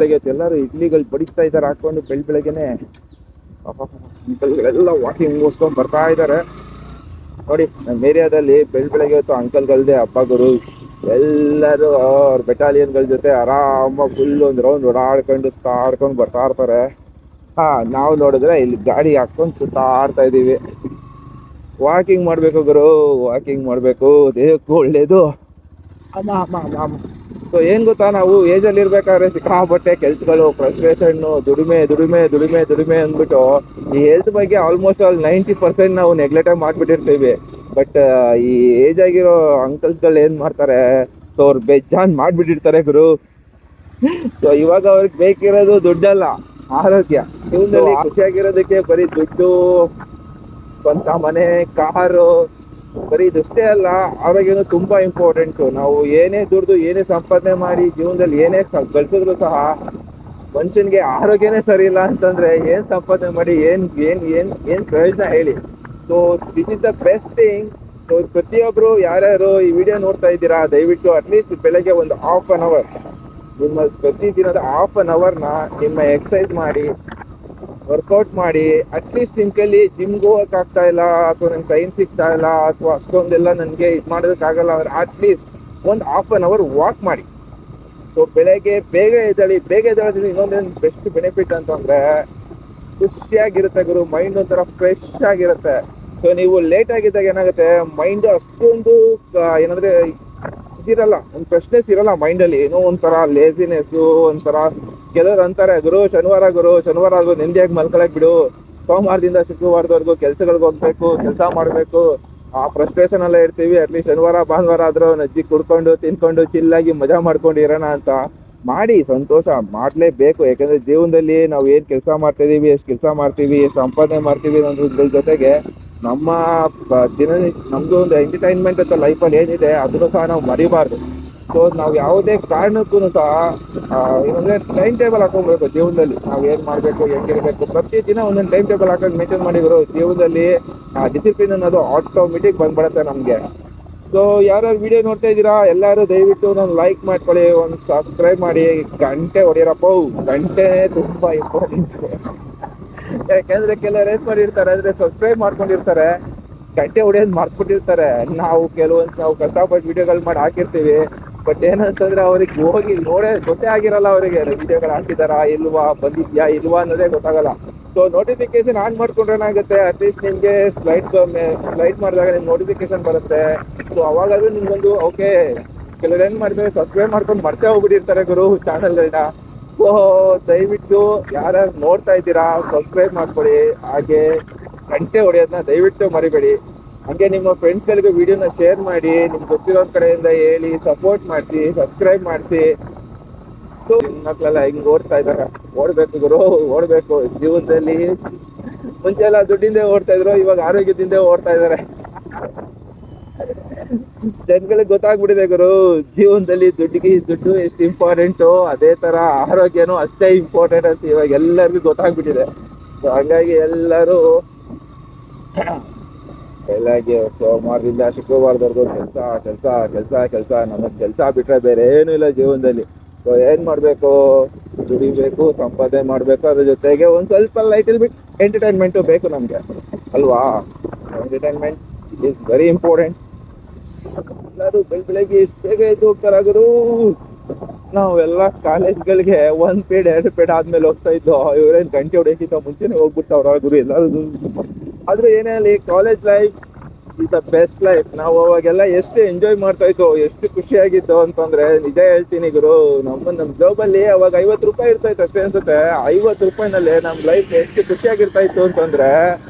ಬೆಳಗ್ಗೆ ಎಲ್ಲರೂ ಇಡ್ಲಿಗಳು ಬಡಿಸ್ತಾ ಇದ್ದಾರೆ ಹಾಕೊಂಡು ಬೆಳಗ್ಗೆನೆ ಅಂಕಲ್ಗಳೆಲ್ಲ ವಾಕಿಂಗ್ ಬರ್ತಾ ಇದ್ದಾರೆ ನೋಡಿ. ನಮ್ಮ ಏರಿಯಾದಲ್ಲಿ ಬೆಳಗ್ಗೆ ಹೊತ್ತು ಅಂಕಲ್ಗಳದೇ ಹಬ್ಬ ಗುರು. ಎಲ್ಲರೂ ಅವ್ರ ಬೆಟಾಲಿಯನ್ಗಳ ಜೊತೆ ಆರಾಮಾಗಿ ಫುಲ್ ಒಂದು ರೌಂಡ್ ಓಡಾಡ್ಕೊಂಡು ಸುತ್ತಾಡ್ಕೊಂಡು ಬರ್ತಾ ಇರ್ತಾರೆ. ನಾವು ನೋಡಿದ್ರೆ ಇಲ್ಲಿ ಗಾಡಿ ಹಾಕೊಂಡು ಸುತ್ತಾಡ್ತಾ ಇದೀವಿ. ವಾಕಿಂಗ್ ಮಾಡ್ಬೇಕು ಗುರು, ವಾಕಿಂಗ್ ಮಾಡ್ಬೇಕು, ದೇಹಕ್ಕೂ ಒಳ್ಳೇದು. ಸೊ ಏನ್ ಗೊತ್ತಾ, ನಾವು ಏಜಲ್ಲಿ ಇರ್ಬೇಕಾದ್ರೆ ಸಿಕ್ಕಾಪಟ್ಟೆ ಕೆಲ್ಸಗಳು, ಫ್ರಸ್ಟ್ರೇಷನ್, ದುಡಿಮೆ ಅಂದ್ಬಿಟ್ಟು ಈ ಹೆಲ್ತ್ ಬಗ್ಗೆ ಆಲ್ಮೋಸ್ಟ್ ಆಲ್ 90% ನಾವು ನೆಗ್ಲೆಕ್ಟ್ ಮಾಡ್ಬಿಟ್ಟಿರ್ತೀವಿ. ಬಟ್ ಈ ಏಜ್ ಆಗಿರೋ ಅಂಕಲ್ಸ್ಗಳು ಏನ್ ಮಾಡ್ತಾರೆ, ಸೊ ಅವ್ರು ಬೇಜಾನ್ ಮಾಡ್ಬಿಟ್ಟಿರ್ತಾರೆ ಗುರು. ಸೊ ಇವಾಗ ಅವ್ರಿಗೆ ಬೇಕಿರೋದು ದುಡ್ಡಲ್ಲ, ಆರೋಗ್ಯ. ಜೀವನದಲ್ಲಿ ಖುಷಿಯಾಗಿರೋದಕ್ಕೆ ಬರೀ ದುಡ್ಡು, ಸ್ವಂತ ಮನೆ, ಕಾರು, ಬರೀ ಇದಷ್ಟೇ ಅಲ್ಲ, ಆರೋಗ್ಯನೂ ತುಂಬಾ ಇಂಪಾರ್ಟೆಂಟು. ನಾವು ಏನೇ ದುಡ್ದು ಏನೇ ಸಂಪಾದನೆ ಮಾಡಿ ಜೀವನದಲ್ಲಿ ಏನೇ ಗಳಿಸಿದ್ರು ಸಹ ಮನುಷ್ಯನ್ಗೆ ಆರೋಗ್ಯನೇ ಸರಿ ಇಲ್ಲ ಅಂತಂದ್ರೆ ಏನ್ ಸಂಪಾದನೆ ಮಾಡಿ ಏನ್ ಪ್ರಯೋಜನ ಹೇಳಿ. So this is the best thing. So ಪ್ರತಿಯೊಬ್ರು ಯಾರ್ಯಾರು ಈ ವಿಡಿಯೋ ನೋಡ್ತಾ ಇದ್ದೀರಾ, ದಯವಿಟ್ಟು ಅಟ್ಲೀಸ್ಟ್ ಬೆಳಗ್ಗೆ ಒಂದು ಹಾಫ್ ಅನ್ ಅವರ್, ನಿಮ್ಮ ಪ್ರತಿದಿನದ ಹಾಫ್ ಅನ್ ಅವರ್ನ ನಿಮ್ಮ ಎಕ್ಸಸೈಸ್ ಮಾಡಿ, ವರ್ಕೌಟ್ ಮಾಡಿ. ಅಟ್ಲೀಸ್ಟ್ ನಿಮ್ ಕೈಲಿ ಜಿಮ್ಗೆ ಹೋಗಕ್ ಆಗ್ತಾ ಇಲ್ಲ, ಅಥವಾ ನನ್ ಟೈಮ್ ಸಿಗ್ತಾ ಇಲ್ಲ, ಅಥವಾ ಅಷ್ಟೊಂದೆಲ್ಲ ನನ್ಗೆ ಇದು ಮಾಡೋದಕ್ಕಾಗಲ್ಲ ಅಂದ್ರೆ ಅಟ್ಲೀಸ್ಟ್ ಒಂದು ಹಾಫ್ ಅನ್ ಅವರ್ ವಾಕ್ ಮಾಡಿ. ಸೊ ಬೆಳಗ್ಗೆ ಬೇಗ ಎದ್ದೇಳೋದ್ರಿಂದ ಇನ್ನೊಂದೇನು ಬೆಸ್ಟ್ ಬೆನಿಫಿಟ್ ಅಂತಂದ್ರೆ ಖುಷಿಯಾಗಿರುತ್ತೆ ಗುರು. ಮೈಂಡ್ ಒಂಥರ ಫ್ರೆಶ್ ಆಗಿರುತ್ತೆ. ಸೊ ನೀವು ಲೇಟ್ ಆಗಿದ್ದಾಗ ಏನಾಗುತ್ತೆ, ಮೈಂಡ್ ಅಷ್ಟೊಂದು ಏನಂದ್ರೆ ಇದಿರಲ್ಲ, ಒಂದು ಫ್ರೆಶ್ನೆಸ್ ಇರಲ್ಲ ಮೈಂಡಲ್ಲಿ. ಏನೋ ಒಂಥರ ಲೇಸಿನೆಸ್, ಒಂಥರ. ಕೆಲವರು ಅಂತಾರೆ, ಶನಿವಾರ ಆದ್ರೂ ನೆಮ್ಮದಿಯಾಗಿ ಮಲ್ಕೊಳಕ್ ಬಿಡು, ಸೋಮವಾರದಿಂದ ಶುಕ್ರವಾರದವರೆಗೂ ಕೆಲ್ಸಗಳಿಗೆ ಹೋಗ್ಬೇಕು, ಕೆಲಸ ಮಾಡ್ಬೇಕು, ಆ ಫ್ರಸ್ಟ್ರೇಷನ್ ಎಲ್ಲ ಇರ್ತೀವಿ, ಅಟ್ಲೀಸ್ಟ್ ಶನಿವಾರ ಭಾನುವಾರ ಆದ್ರೂ ನಜ್ಜಿ ಕುಡ್ಕೊಂಡು ತಿನ್ಕೊಂಡು ಚಿಲ್ಲಾಗಿ ಮಜಾ ಮಾಡ್ಕೊಂಡು ಇರೋಣ ಅಂತ ಮಾಡಿ. ಸಂತೋಷ ಮಾಡ್ಲೇಬೇಕು. ಯಾಕಂದ್ರೆ ಜೀವನದಲ್ಲಿ ನಾವು ಏನ್ ಕೆಲಸ ಮಾಡ್ತಾ ಇದೀವಿ, ಎಷ್ಟು ಕೆಲಸ ಮಾಡ್ತೀವಿ, ಎಷ್ಟು ಸಂಪಾದನೆ ಮಾಡ್ತೀವಿ ಅನ್ನೋದ್ರ ಜೊತೆಗೆ ನಮ್ಮ ನಮ್ದು ಒಂದು ಎಂಟರ್ಟೈನ್ಮೆಂಟ್ ಅಂತ ಲೈಫಲ್ಲಿ ಏನಿದೆ ಅದನ್ನು ಸಹ ನಾವು ಮರಿಬಾರ್ದು. ಸೊ ನಾವು ಯಾವುದೇ ಕಾರಣಕ್ಕೂ ಸಹ ಏನಂದ್ರೆ ಟೈಮ್ ಟೇಬಲ್ ಹಾಕೊಂಡ್ಬೇಕು ಜೀವನದಲ್ಲಿ. ನಾವು ಏನ್ ಮಾಡ್ಬೇಕು, ಹೆಂಗಿರ್ಬೇಕು, ಪ್ರತಿದಿನ ಒಂದೊಂದು ಟೈಮ್ ಟೇಬಲ್ ಹಾಕೊಂಡು ಮೇಂಟೈನ್ ಮಾಡಿದ್ರು ಜೀವನದಲ್ಲಿ ಡಿಸಿಪ್ಲಿನ್ ಅನ್ನೋದು ಆಟೋಮೆಟಿಕ್ ಬಂದ್ಬಿಡುತ್ತೆ ನಮ್ಗೆ. ಸೊ ಯಾರು ವಿಡಿಯೋ ನೋಡ್ತಾ ಇದ್ದೀರಾ, ಎಲ್ಲರೂ ದಯವಿಟ್ಟು ನಾನು ಲೈಕ್ ಮಾಡ್ಕೊಳ್ಳಿ, ಒಂದು ಸಬ್ಸ್ಕ್ರೈಬ್ ಮಾಡಿ. ಗಂಟೆ ಹೊಡಿಯರಪ್ಪ, ಗಂಟೆ ತುಂಬಾ ಇಂಪಾರ್ಟೆಂಟ್. ಯಾಕೆಂದ್ರೆ ಕೆಲವರು ಏನ್ ಮಾಡಿರ್ತಾರೆ ಅಂದ್ರೆ ಸಬ್ಸ್ಕ್ರೈಬ್ ಮಾಡ್ಕೊಂಡಿರ್ತಾರೆ, ಗಂಟೆ ಹೊಡೆಯೋದು ಮರ್ತ್ಬಿಟ್ಟಿರ್ತಾರೆ. ನಾವು ಕಷ್ಟಪಟ್ಟು ವಿಡಿಯೋಗಳು ಮಾಡಿ ಹಾಕಿರ್ತೀವಿ, ಬಟ್ ಏನಂತಂದ್ರೆ ಅವ್ರಿಗೆ ಹೋಗಿ ಗೊತ್ತೇ ಆಗಿರಲ್ಲ ಅವರಿಗೆ ವಿಡಿಯೋಗಳು ಹಾಕಿದಾರಾ ಇಲ್ವಾ, ಬಂದಿದ್ಯಾ ಇಲ್ವಾ ಅನ್ನೋದೇ ಗೊತ್ತಾಗಲ್ಲ. ಸೊ ನೋಟಿಫಿಕೇಶನ್ ಆನ್ ಮಾಡ್ಕೊಂಡ್ರೆ ಏನಾಗುತ್ತೆ, ಅಟ್ಲೀಸ್ಟ್ ನಿಮ್ಗೆ ಸ್ಲೈಡ್ ಮಾಡಿದಾಗ ನಿಮ್ಗೆ ನೋಟಿಫಿಕೇಶನ್ ಬರುತ್ತೆ. ಸೊ ಅವಾಗಾದ್ರೂ ನಿಮ್ಗೊಂದು ಓಕೆ. ಕೆಲವ್ರು ಏನ್ ಮಾಡ್ತಾರೆ, ಸಬ್ಸ್ಕ್ರೈಬ್ ಮಾಡ್ಕೊಂಡು ಮರ್ತೇ ಹೋಗ್ಬಿಟ್ಟಿರ್ತಾರೆ ಗುರು ಚಾನಲ್ಗಳನ್ನ. ಸೊ ದಯವಿಟ್ಟು ಯಾರ್ಯಾರು ನೋಡ್ತಾ ಇದ್ದೀರಾ ಸಬ್ಸ್ಕ್ರೈಬ್ ಮಾಡ್ಕೊಳ್ಳಿ, ಹಾಗೆ ಗಂಟೆ ಹೊಡೆಯೋದನ್ನ ದಯವಿಟ್ಟು ಮರಿಬೇಡಿ. ಹಾಗೆ ನಿಮ್ಮ ಫ್ರೆಂಡ್ಸ್ಗಳಿಗೆ ವಿಡಿಯೋನ ಶೇರ್ ಮಾಡಿ, ನಿಮ್ಗೆ ಗೊತ್ತಿರೋ ಕಡೆಯಿಂದ ಹೇಳಿ, ಸಪೋರ್ಟ್ ಮಾಡಿಸಿ, ಸಬ್ಸ್ಕ್ರೈಬ್ ಮಾಡಿಸಿ. ಸೊ ಮಕ್ಕಳೆಲ್ಲ ಹಿಂಗ್ ಓಡ್ತಾ ಇದ್ದಾರೆ, ಓಡ್ಬೇಕು ಗುರು, ಓಡ್ಬೇಕು ಜೀವನದಲ್ಲಿ. ಮುಂಚೆ ಎಲ್ಲ ದುಡ್ಡಿಂದ ಓಡ್ತಾ ಇದ್ರು, ಇವಾಗ ಆರೋಗ್ಯದಿಂದ ಓಡ್ತಾ ಇದಾರೆ. ಜನಗಳಿಗೆ ಗೊತ್ತಾಗ್ಬಿಟ್ಟಿದೆ ಗುರು, ಜೀವನದಲ್ಲಿ ದುಡ್ಡು ಎಷ್ಟು ಇಂಪಾರ್ಟೆಂಟು, ಅದೇ ತರ ಆರೋಗ್ಯನೂ ಅಷ್ಟೇ ಇಂಪಾರ್ಟೆಂಟ್ ಅಂತ ಇವಾಗ ಎಲ್ಲರಿಗೂ ಗೊತ್ತಾಗ್ಬಿಟ್ಟಿದೆ. ಸೊ ಹಾಗಾಗಿ ಎಲ್ಲರೂ ಬೆಳಗ್ಗೆ ಸೋಮವಾರದಿಂದ ಶುಕ್ರವಾರದವರೆಗೂ ಕೆಲಸ. ನಮಗ್ ಕೆಲಸ ಬಿಟ್ರೆ ಬೇರೆ ಏನು ಇಲ್ಲ ಜೀವನದಲ್ಲಿ. ಸೊ ಏನ್ ಮಾಡ್ಬೇಕು, ದುಡಿಬೇಕು, ಸಂಪಾದನೆ ಮಾಡ್ಬೇಕು, ಅದ್ರ ಜೊತೆಗೆ ಒಂದ್ ಸ್ವಲ್ಪ ಲೈಟಲ್ ಬಿಟ್ ಎಂಟರ್ಟೈನ್ಮೆಂಟು ಬೇಕು ನಮ್ಗೆ ಅಲ್ವಾ. Entertainment is very important. ಎಲ್ಲರೂ ಬೆಳಗ್ಗೆ ಇಷ್ಟು ಬೇಗ ಎದ್ದು ಹೋಗ್ತಾರ ಗುರು. ನಾವೆಲ್ಲ ಕಾಲೇಜ್ಗಳಿಗೆ 1 ಪೀರಿಯಡ್ 2 ಪೀರಿಯಡ್ ಆದ್ಮೇಲೆ ಹೋಗ್ತಾ ಇದ್ದೋ, ಇವ್ರೇನ್ ಗಂಟೆ ಹೊಡೆಯಕ್ಕಿಂತ ಮುಂಚೆನೆ ಹೋಗ್ಬಿಟ್ಟವ್ರ ಗುರು ಎಲ್ಲರೂ. ಆದ್ರೆ ಏನೇ ಅಲ್ಲಿ college life is the best life. ನಾವು ಅವಾಗೆಲ್ಲ ಎಷ್ಟು ಎಂಜಾಯ್ ಮಾಡ್ತಾ ಇದ್ದೋ, ಎಷ್ಟು ಖುಷಿಯಾಗಿದ್ದೋ ಅಂತಂದ್ರೆ ನಿಜ ಹೇಳ್ತೀನಿ ಗುರು. ನಮ್ ಜಾಬಲ್ಲಿ ಅವಾಗ 50 ರೂಪಾಯಿ ಇರ್ತಾ ಇತ್ತು ಅಷ್ಟೇ ಅನ್ಸುತ್ತೆ. 50 ರೂಪಾಯಿನಲ್ಲಿ ನಮ್ ಲೈಫ್ ಎಷ್ಟು ಖುಷಿಯಾಗಿರ್ತಾ ಇತ್ತು ಅಂತಂದ್ರೆ,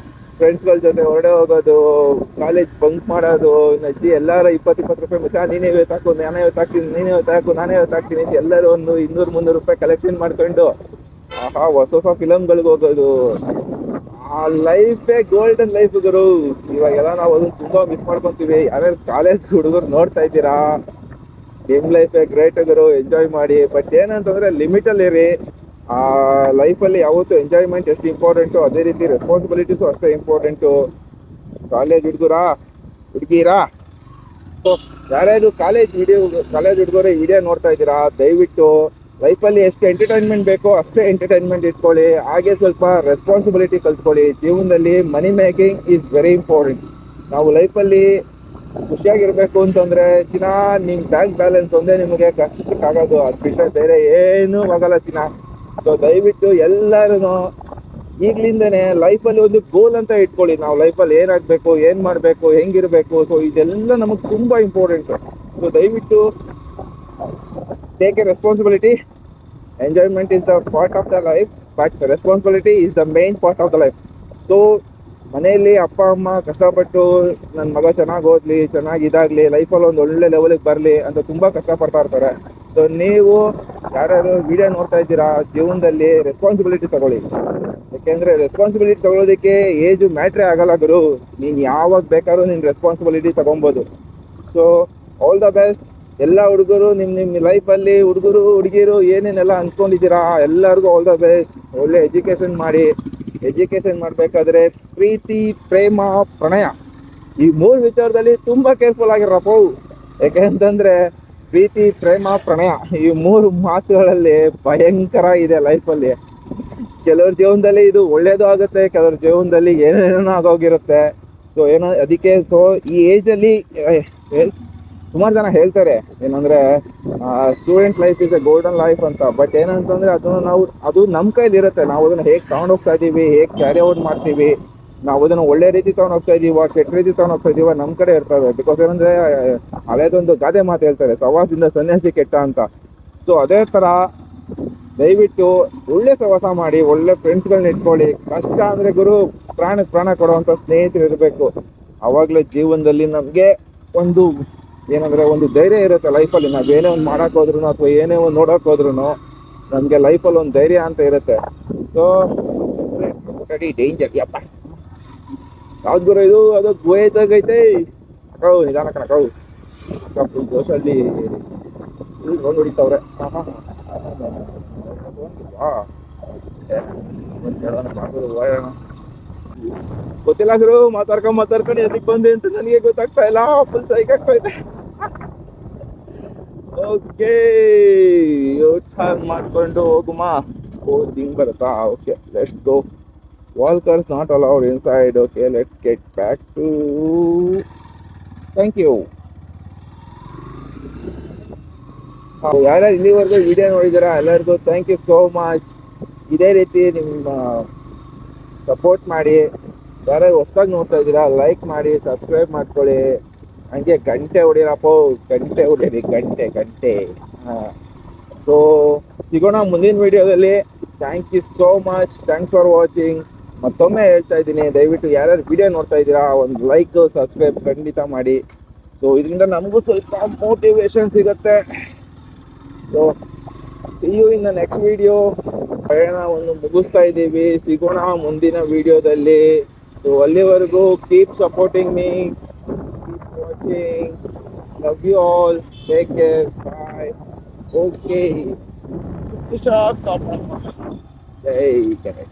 ಫ್ರೆಂಡ್ಸ್ಗಳ ಜೊತೆ ಹೊರಡೆ ಹೋಗೋದು, ಕಾಲೇಜ್ ಬಂಕ್ ಮಾಡೋದು, ನಜ್ಜಿ ಎಲ್ಲಾರ 20 ರೂಪಾಯಿ ಮಚ್ಚ ನೀನೇ ಇವತ್ತಾಕು, ನಾನೇ ಇವತ್ತಾಕ್ತೀನಿ, ನೀನೇ ಇವತ್ತಾಕು, ನಾನೇ ಇವತ್ತಾಕ್ತೀನಿ ಅಂತ ಎಲ್ಲರೂ ಒಂದು 200-300 ರೂಪಾಯಿ ಕಲೆಕ್ಷನ್ ಮಾಡ್ಕೊಂಡು ಹೊಸ ಫಿಲಮ್ಗಳಿಗೆ ಹೋಗೋದು. ಆ ಲೈಫೇ ಗೋಲ್ಡನ್ ಲೈಫ್ ಗುರು. ಇವಾಗೆಲ್ಲ ನಾವು ಅದನ್ನ ತುಂಬಾ ಮಿಸ್ ಮಾಡ್ಕೊಂತೀವಿ. ಯಾರ್ಯಾರು ಕಾಲೇಜ್ ಹುಡುಗರು ನೋಡ್ತಾ ಇದ್ದೀರಾ, ನಿಮ್ ಲೈಫೇ ಗ್ರೇಟ್ ಗುರು, ಎಂಜಾಯ್ ಮಾಡಿ. ಬಟ್ ಏನಂತಂದ್ರೆ ಲಿಮಿಟ್ ಅಲ್ಲಿ ಇರಿ. ಆ ಲೈಫಲ್ಲಿ ಯಾವತ್ತೂ ಎಂಜಾಯ್ಮೆಂಟ್ ಎಷ್ಟು ಇಂಪಾರ್ಟೆಂಟು, ಅದೇ ರೀತಿ ರೆಸ್ಪಾನ್ಸಿಬಿಲಿಟೀಸು ಅಷ್ಟೇ ಇಂಪಾರ್ಟೆಂಟು. ಕಾಲೇಜ್ ಹುಡುಗಿರಾ, ಯಾರ್ಯಾರು ಕಾಲೇಜ್ ಹುಡುಗರೇ ವಿಡಿಯೋ ನೋಡ್ತಾ ಇದ್ದೀರಾ, ದಯವಿಟ್ಟು ಲೈಫಲ್ಲಿ ಎಷ್ಟು ಎಂಟರ್ಟೈನ್ಮೆಂಟ್ ಬೇಕೋ ಅಷ್ಟೇ ಎಂಟರ್ಟೈನ್ಮೆಂಟ್ ಇಟ್ಕೊಳ್ಳಿ. ಹಾಗೆ ಸ್ವಲ್ಪ ರೆಸ್ಪಾನ್ಸಿಬಿಲಿಟಿ ಕಲ್ತ್ಕೊಳ್ಳಿ. ಜೀವನದಲ್ಲಿ money making is very important. ನಾವು ಲೈಫಲ್ಲಿ ಖುಷಿಯಾಗಿರ್ಬೇಕು ಅಂತಂದ್ರೆ ಚಿನ್ನ ನಿಮ್ ಬ್ಯಾಂಕ್ ಬ್ಯಾಲೆನ್ಸ್ ಒಂದೇ ನಿಮಗೆ ಕಷ್ಟಕ್ಕಾಗೋದು, ಅದು ಬಿಟ್ಟರೆ ಬೇರೆ ಏನೂ ಆಗಲ್ಲ ಚಿನ್ನ. ಸೊ ದಯವಿಟ್ಟು ಎಲ್ಲರೂ ಈಗ್ಲಿಂದನೇ ಲೈಫಲ್ಲಿ ಒಂದು ಗೋಲ್ ಅಂತ ಇಟ್ಕೊಳ್ಳಿ. ನಾವು ಲೈಫಲ್ಲಿ ಏನಾಗಬೇಕು, ಏನು ಮಾಡಬೇಕು, ಹೆಂಗಿರಬೇಕು. ಸೊ ಇದೆಲ್ಲ ನಮಗೆ ತುಂಬ ಇಂಪಾರ್ಟೆಂಟ್. ಸೊ ದಯವಿಟ್ಟು take A responsibility. Enjoyment is the part of the life, but responsibility is the main part of the life. So ಮನೆಯಲ್ಲಿ ಅಪ್ಪ ಅಮ್ಮ ಕಷ್ಟಪಟ್ಟು ನನ್ನ ಮಗ ಚೆನ್ನಾಗಿ ಓದಲಿ, ಚೆನ್ನಾಗಿ ಇದಾಗಲಿ, ಲೈಫಲ್ಲಿ ಒಂದು ಒಳ್ಳೆ ಲೆವೆಲಿಗೆ ಬರಲಿ ಅಂತ ತುಂಬ ಕಷ್ಟಪಡ್ತಾ ಇರ್ತಾರೆ. ಸೊ ನೀವು ಯಾರ್ಯಾರು ವಿಡಿಯೋ ನೋಡ್ತಾ ಇದ್ದೀರಾ, ಜೀವನದಲ್ಲಿ ರೆಸ್ಪಾನ್ಸಿಬಿಲಿಟಿ ತಗೊಳ್ಳಿ. ಯಾಕೆಂದರೆ ರೆಸ್ಪಾನ್ಸಿಬಿಲಿಟಿ ತಗೊಳ್ಳೋದಕ್ಕೆ ಏಜು ಮ್ಯಾಟ್ರೇ ಆಗಲ್ಲ ಗುರು. ನೀನು ಯಾವಾಗ ಬೇಕಾದ್ರೂ ನೀನು ರೆಸ್ಪಾನ್ಸಿಬಿಲಿಟಿ ತಗೊಬೋದು. ಸೊ ಆಲ್ ದ ಬೆಸ್ಟ್ ಎಲ್ಲ ಹುಡುಗರು. ನಿಮ್ಮ ಲೈಫಲ್ಲಿ ಹುಡುಗರು ಹುಡುಗಿರು ಏನೇನೆಲ್ಲ ಅಂದ್ಕೊಂಡಿದ್ದೀರಾ ಎಲ್ಲರಿಗೂ ಆಲ್ ದ ಬೆಸ್ಟ್. ಒಳ್ಳೆ ಎಜುಕೇಷನ್ ಮಾಡಿ. ಎಜುಕೇಷನ್ ಮಾಡಬೇಕಾದ್ರೆ ಪ್ರೀತಿ, ಪ್ರೇಮ, ಪ್ರಣಯ ಈ 3 ವಿಚಾರದಲ್ಲಿ ತುಂಬ ಕೇರ್ಫುಲ್ ಆಗಿರಪ್ಪ. ಯಾಕೆಂತಂದರೆ ಪ್ರೀತಿ, ಪ್ರೇಮ, ಪ್ರಣಯ ಈ 3 ಮಾತುಗಳಲ್ಲಿ ಭಯಂಕರ ಇದೆ ಲೈಫಲ್ಲಿ. ಕೆಲವ್ರ ಜೀವನದಲ್ಲಿ ಇದು ಒಳ್ಳೇದು ಆಗುತ್ತೆ, ಕೆಲವ್ರ ಜೀವನದಲ್ಲಿ ಏನೇನೋ ಆಗೋಗಿರುತ್ತೆ. ಸೊ ಅದಕ್ಕೆ ಸೊ ಈ ಏಜಲ್ಲಿ ಸುಮಾರು ಜನ ಹೇಳ್ತಾರೆ ಏನಂದರೆ student life is A golden life ಅಂತ. ಬಟ್ ಏನಂತಂದರೆ ಅದು ನಮ್ಮ ಕೈಲಿ ಇರುತ್ತೆ. ನಾವು ಅದನ್ನು ಹೇಗೆ ತೊಗೊಂಡೋಗ್ತಾ ಇದ್ದೀವಿ, ಹೇಗೆ ಕ್ಯಾರಿ ಔಟ್ ಮಾಡ್ತೀವಿ, ನಾವು ಅದನ್ನು ಒಳ್ಳೆ ರೀತಿ ತೊಗೊಂಡೋಗ್ತಾ ಇದ್ದೀವ, ಕೆಟ್ಟ ರೀತಿ ತೊಗೊಂಡೋಗ್ತಾ ಇದ್ದೀವ, ನಮ್ಮ ಕಡೆ ಇರ್ತವೆ. ಬಿಕಾಸ್ ಏನಂದರೆ ಹಳೇದೊಂದು ಗಾದೆ ಮಾತು ಹೇಳ್ತಾರೆ, ಸವಾಸದಿಂದ ಸನ್ಯಾಸಿ ಕೆಟ್ಟ ಅಂತ. ಸೊ ಅದೇ ಥರ ದಯವಿಟ್ಟು ಒಳ್ಳೆ ಸವಾಸ ಮಾಡಿ, ಒಳ್ಳೆ ಫ್ರೆಂಡ್ಸ್ಗಳನ್ನ ಇಟ್ಕೊಳ್ಳಿ. ಕಷ್ಟ ಅಂದರೆ ಗುರು ಪ್ರಾಣಕ್ಕೆ ಪ್ರಾಣ ಕೊಡುವಂಥ ಸ್ನೇಹಿತರು ಇರಬೇಕು. ಆವಾಗಲೇ ಜೀವನದಲ್ಲಿ ನಮಗೆ ಒಂದು ಏನಂದರೆ ಒಂದು ಧೈರ್ಯ ಇರುತ್ತೆ ಲೈಫಲ್ಲಿ. ನಾವು ಏನೇ ಒಂದು ಮಾಡೋಕ್ಕೆ ಹೋದ್ರೂ ಅಥವಾ ಏನೇ ಒಂದು ನೋಡೋಕೆ ಹೋದ್ರೂ ನಮಗೆ ಲೈಫಲ್ಲಿ ಒಂದು ಧೈರ್ಯ ಅಂತ ಇರುತ್ತೆ. ಸೊ ಡೇಂಜರ್ ಯಪ್ಪ ಯಾವ್ದು ಗುರು ಇದು, ಅದು ಗುಹೆ ಇದ್ದಾಗೈತೆ. ಕೌ ನಿಧಾನ ಕಣ ಕೌ ದೋಷಲ್ಲಿ ಒಂದು ಹೊಡಿತಾವ್ರೆ. ಗೊತ್ತಿಲ್ಲ ಗುರು, ಮಾತಾಡ್ಕೊಂಡು ಎದಕ್ಕೆ ಬಂದೆ ಅಂತ ನನಗೆ ಗೊತ್ತಾಗ್ತಾ ಇಲ್ಲ. ಫುಲ್ ಸೈಕ್ ಆಗ್ತಾ ಇದೆ. ಓಕೆ ಟರ್ನ್ ಮಾಡ್ಕೊಂಡು ಹೋಗುಮ. ಹಿಂಗ್ ಬರುತ್ತಾ? Okay let's go. Walkers not allowed inside. Okay let's get back to. Thank you. ಯಾರ್ಯಾರು ಇಲ್ಲಿವರೆಗೂ ವಿಡಿಯೋ ನೋಡಿದಾರ ಎಲ್ಲರಿಗೂ ಥ್ಯಾಂಕ್ ಯು ಸೋ ಮಚ್. ಇದೇ ರೀತಿ ನಿಮ್ಮ ಸಪೋರ್ಟ್ ಮಾಡಿ. ಯಾರ್ಯಾರು ಹೊಸದಾಗಿ ನೋಡ್ತಾ ಇದ್ದೀರಾ ಲೈಕ್ ಮಾಡಿ, ಸಬ್ಸ್ಕ್ರೈಬ್ ಮಾಡ್ಕೊಳ್ಳಿ. ಹಂಗೆ ಗಂಟೆ ಹೊಡಿರಪ್ಪ, ಗಂಟೆ ಹೊಡೀರಿ, ಗಂಟೆ. ಸೊ ಸಿಗೋಣ ಮುಂದಿನ ವಿಡಿಯೋದಲ್ಲಿ. Thank you so much. Thanks for watching. ಮತ್ತೊಮ್ಮೆ ಹೇಳ್ತಾ ಇದ್ದೀನಿ, ದಯವಿಟ್ಟು ಯಾರ್ಯಾರು ವಿಡಿಯೋ ನೋಡ್ತಾ ಇದ್ದೀರಾ ಒಂದು ಲೈಕ್, ಸಬ್ಸ್ಕ್ರೈಬ್ ಖಂಡಿತ ಮಾಡಿ. ಸೊ ಇದರಿಂದ ನಮಗೂ ಸ್ವಲ್ಪ ಮೋಟಿವೇಶನ್ ಸಿಗುತ್ತೆ. So see you in the next video. ಪ್ರಯಾಣವನ್ನು ಮುಗಿಸ್ತಾ ಇದ್ದೀವಿ. ಸಿಗೋಣ ಮುಂದಿನ ವಿಡಿಯೋದಲ್ಲಿ. ಸೊ ಅಲ್ಲಿವರೆಗೂ keep supporting me, keep watching. Love you all. Take care. Bye. Okay. ಜೈ ಕನ್ನಡ.